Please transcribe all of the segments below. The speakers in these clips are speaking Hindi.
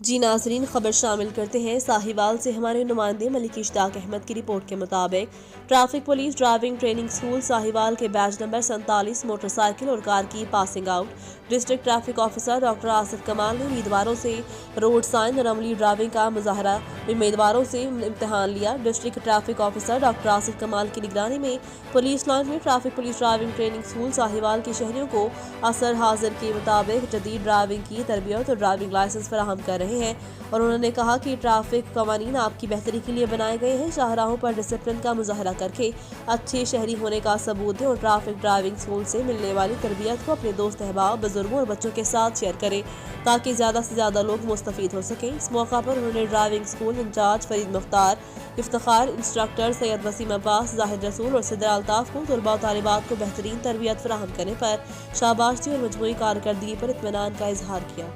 जी नाजरीन, खबर शामिल करते हैं साहिवाल से हमारे नुमाइंदे मलिक इश्ताक अहमद की रिपोर्ट के मुताबिक traffic police driving training school Sahiwal के बैच नंबर 47 मोटरसाइकिल और कार की passing out. District traffic officer doctor Asif कमाल ने उम्मीदवारों से रोड साइन और अमली ड्राइविंग का मुजाहरा उम्मीदवारों से इम्तहान लिया। District traffic officer doctor Asif कमाल की निगरानी में पुलिस लाइन में traffic police driving training school Sahiwal के शहरियों को असर हाजिर के मुताबिक जदीद ड्राइविंग की तरबियत और ड्राइविंग लाइसेंस फराहम कर रहे हैं। और उन्होंने कहा कि ट्रैफिक कवानीन आपकी बेहतरी के लिए बनाए गए हैं। शाहराहों पर डिसिप्लिन का मुजाहरा करके अच्छे शहरी होने का सबूत दें और ट्रैफिक ड्राइविंग स्कूल से मिलने वाली तरबियत को अपने दोस्त अहबाब, बुजुर्गों और बच्चों के साथ शेयर करें ताकि ज़्यादा से ज़्यादा लोग मुस्तफ़ीद हो सकें। इस मौका पर उन्होंने driving school incharge Farid Mukhtar, Iftikhar instructor Syed Waseem Abbas, Zahid Rasool और सिद्र अल्ताफ को तलबा और तालिबात को बेहतरीन तरबियत फराहम करने पर शाबाश दी और मजमूई कारकर्दगी पर इत्मीनान का इजहार किया।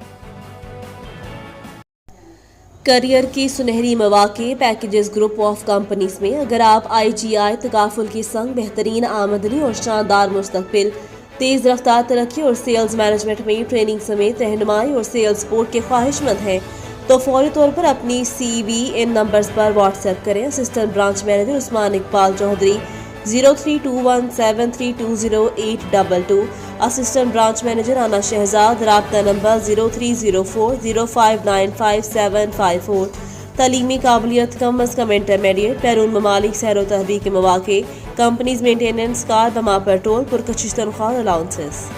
करियर की सुनहरी मौके पैकेजेस ग्रुप ऑफ कंपनीज में अगर आप IGI तकाफुल के संग बेहतरीन आमदनी और शानदार मुस्तकबिल, तेज़ रफ्तार तरक्की और सेल्स मैनेजमेंट में ट्रेनिंग समेत रहनुमाई और सेल्स सपोर्ट के ख्वाहिशमंद हैं तो फौरी तौर पर अपनी CV इन नंबर्स पर व्हाट्सएप करें। Assistant branch manager Usman Iqbal Chaudhry 032173208222, assistant branch manager Ana Shahzad, राब्ता नंबर 030405955754। तालीमी काबिलियत कम अज़ कम इंटरमीडिएट, बैरून ममालिक सैर तहबीक के मौके, कंपनीज मेंटेनेंस, कार बमा पेट्रोल, पुरकशिश तनख्वाह और अलाउंसेस।